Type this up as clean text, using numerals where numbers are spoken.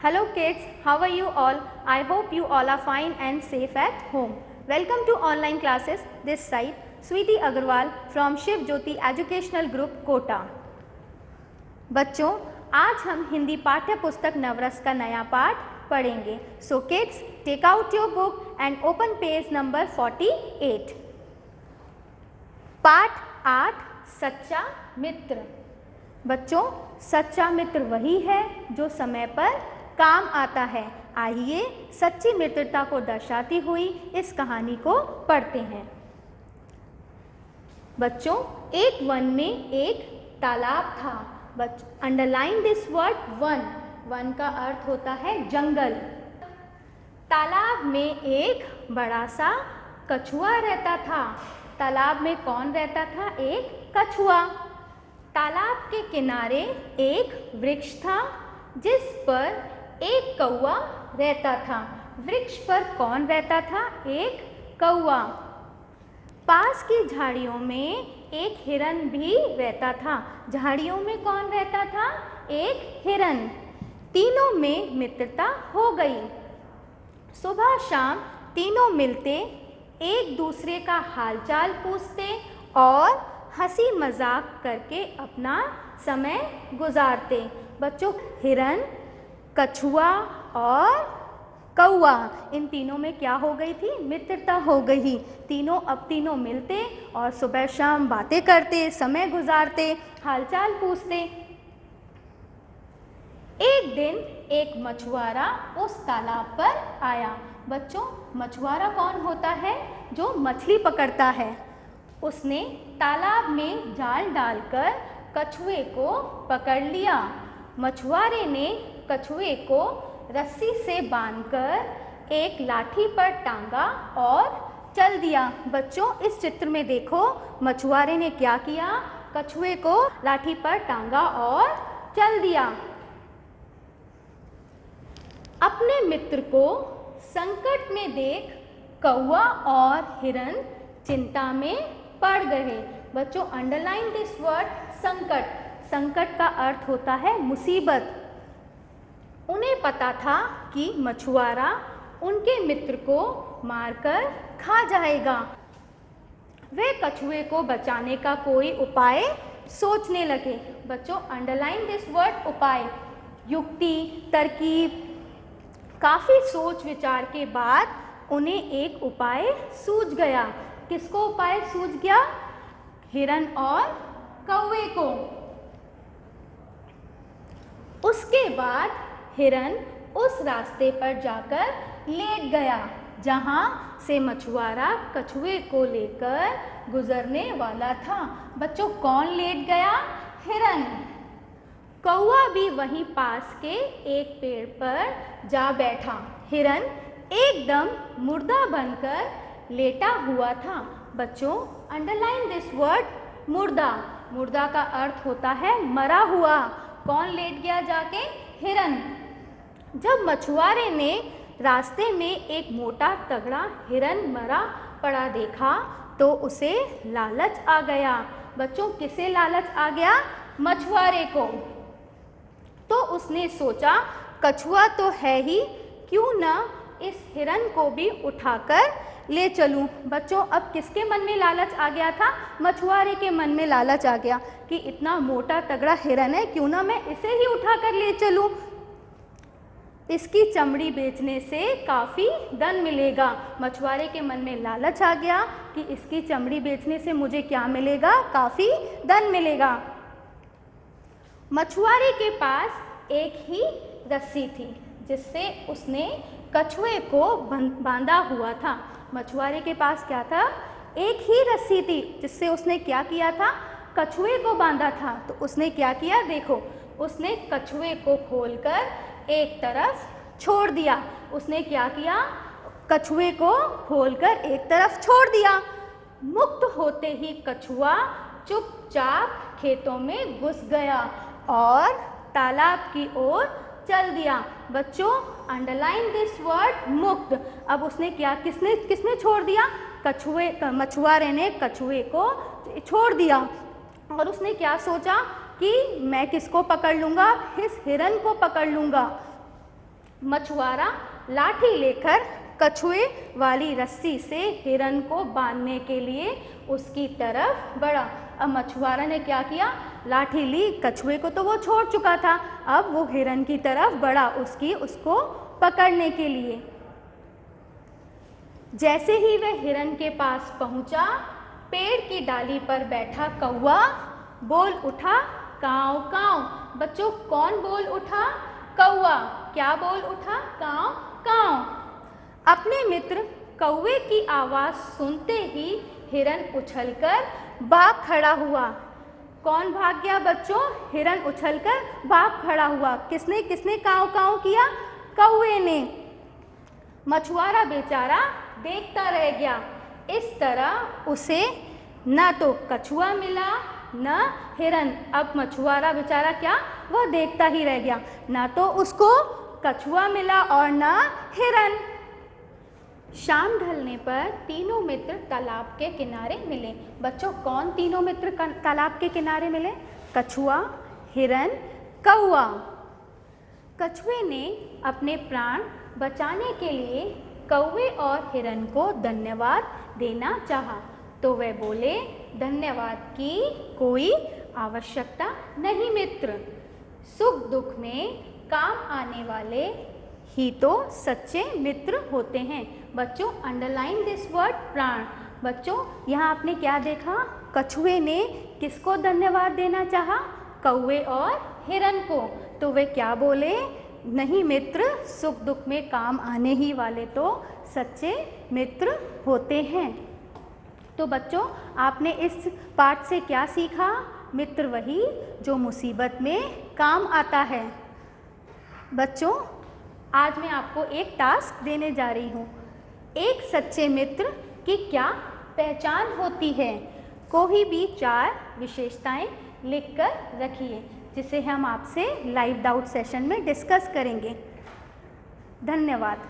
Hello kids, how are you all? I hope you all are fine and safe at home. Welcome to online classes. This side Sweety Agarwal from Shiv Jyoti Educational Group Kota. बच्चों, आज हम हिंदी पाठ्य पुस्तक नवरस का नया पाठ पढ़ेंगे। So kids, take out your book and open page number 48. पाठ 8 सच्चा मित्र। बच्चों, सच्चा मित्र वही है जो समय पर काम आता है। आइए सच्ची मित्रता को दर्शाती हुई इस कहानी को पढ़ते हैं। बच्चों, एक वन में एक तालाब था। Underline this word one. One का अर्थ होता है जंगल। तालाब में एक बड़ा सा कछुआ रहता था। तालाब में कौन रहता था? एक कछुआ। तालाब के किनारे एक वृक्ष था जिस पर एक कौवा रहता था। वृक्ष पर कौन रहता था? एक कौवा। पास की झाड़ियों में एक हिरन भी रहता था। झाड़ियों में कौन रहता था? एक हिरन। तीनों में मित्रता हो गई। सुबह शाम तीनों मिलते, एक दूसरे का हालचाल पूछते और हंसी मजाक करके अपना समय गुजारते। बच्चों, हिरन, कछुआ और कौवा, इन तीनों में क्या हो गई थी? मित्रता हो गई। तीनों मिलते और सुबह शाम बातें करते, समय गुजारते, हालचाल पूछते। एक दिन एक मछुआरा उस तालाब पर आया। बच्चों, मछुआरा कौन होता है? जो मछली पकड़ता है। उसने तालाब में जाल डालकर कछुए को पकड़ लिया। मछुआरे ने कछुए को रस्सी से बांधकर एक लाठी पर टांगा और चल दिया। बच्चों, इस चित्र में देखो, मछुआरे ने क्या किया? कछुए को लाठी पर टांगा और चल दिया। अपने मित्र को संकट में देख कौवा और हिरन चिंता में पड़ गए। बच्चों, अंडरलाइन दिस वर्ड संकट। संकट का अर्थ होता है मुसीबत। उन्हें पता था कि मछुआरा उनके मित्र को मारकर खा जाएगा। वे कछुए को बचाने का कोई उपाय सोचने लगे। बच्चों, अंडरलाइन दिस वर्ड उपाय। युक्ति, तरकीब। काफ़ी सोच विचार के बाद उन्हें एक उपाय सूझ गया। किसको उपाय सूझ गया? हिरन और कौवे को। उसके बाद हिरन उस रास्ते पर जाकर लेट गया जहां से मछुआरा कछुए को लेकर गुजरने वाला था। बच्चों, कौन लेट गया? हिरन। कौवा भी वहीं पास के एक पेड़ पर जा बैठा। हिरन एकदम मुर्दा बनकर लेटा हुआ था। बच्चों, अंडरलाइन दिस वर्ड मुर्दा। मुर्दा का अर्थ होता है मरा हुआ। कौन लेट गया जाके? हिरन। जब मछुआरे ने रास्ते में एक मोटा तगड़ा हिरन मरा पड़ा देखा तो उसे लालच आ गया। बच्चों, किसे लालच आ गया? मछुआरे को। तो उसने सोचा, कछुआ तो है ही, क्यों ना इस हिरन को भी उठाकर ले चलूं। बच्चों, अब किसके मन में लालच आ गया था? मछुआरे के मन में लालच आ गया कि इतना मोटा तगड़ा हिरन है, क्यों ना मैं इसे ही उठाकर ले चलूं। इसकी चमड़ी बेचने से काफ़ी धन मिलेगा। मछुआरे के मन में लालच आ गया कि इसकी चमड़ी बेचने से मुझे क्या मिलेगा? काफ़ी धन मिलेगा। मछुआरे के पास एक ही रस्सी थी जिससे उसने कछुए को बांधा हुआ था। मछुआरे के पास क्या था? एक ही रस्सी थी जिससे उसने क्या किया था? कछुए को बांधा था। तो उसने क्या किया? देखो, उसने कछुए को खोलकर एक तरफ छोड़ दिया। उसने क्या किया? कछुए को खोलकर एक तरफ छोड़ दिया। मुक्त होते ही कछुआ चुपचाप खेतों में घुस गया और तालाब की ओर चल दिया। बच्चों, अंडरलाइन दिस वर्ड मुक्त। अब उसने क्या, किसने छोड़ दिया? मछुआरे ने कछुए को छोड़ दिया और उसने क्या सोचा कि मैं किसको पकड़ लूँगा? इस हिरन को पकड़ लूँगा। मछुआरा लाठी लेकर कछुए वाली रस्सी से हिरन को बांधने के लिए उसकी तरफ बढ़ा। अब मछुआरा ने क्या किया, लाठी ली, कछुए को तो वो छोड़ चुका था, अब वो हिरन की तरफ बढ़ा उसको पकड़ने के लिए। जैसे ही वह हिरन के पास पहुंचा, पेड़ की डाली पर बैठा कौवा बोल उठा, काव काव। बच्चों, कौन बोल उठा? कौवा। क्या बोल उठा? काव काव। अपने मित्र कौवे की आवाज़ सुनते ही हिरन उछलकर भाग खड़ा हुआ। कौन भाग गया बच्चों? हिरन उछलकर भाग खड़ा हुआ। किसने किसने काव काव किया? कौवे ने। मछुआरा बेचारा देखता रह गया। इस तरह उसे न तो कछुआ मिला न हिरन। अब मछुआरा बेचारा क्या, वह देखता ही रह गया, ना तो उसको कछुआ मिला और न हिरन। शाम ढलने पर तीनों मित्र तालाब के किनारे मिले। बच्चों, कौन तीनों मित्र तालाब के किनारे मिले? कछुआ, हिरन, कौवा। कछुए ने अपने प्राण बचाने के लिए कौवे और हिरन को धन्यवाद देना चाहा, तो वे बोले, धन्यवाद की कोई आवश्यकता नहीं मित्र। सुख दुख में काम आने वाले ही तो सच्चे मित्र होते हैं। बच्चों, अंडरलाइन दिस वर्ड प्राण। बच्चों, यहाँ आपने क्या देखा? कछुए ने किसको धन्यवाद देना चाहा? कौवे और हिरन को। तो वे क्या बोले? नहीं मित्र, सुख दुख में काम आने ही वाले तो सच्चे मित्र होते हैं। तो बच्चों, आपने इस पाठ से क्या सीखा? मित्र वही जो मुसीबत में काम आता है। बच्चों, आज मैं आपको एक टास्क देने जा रही हूँ। एक सच्चे मित्र की क्या पहचान होती है? कोई भी 4 विशेषताएं लिखकर रखिए, जिसे हम आपसे लाइव डाउट सेशन में डिस्कस करेंगे। धन्यवाद।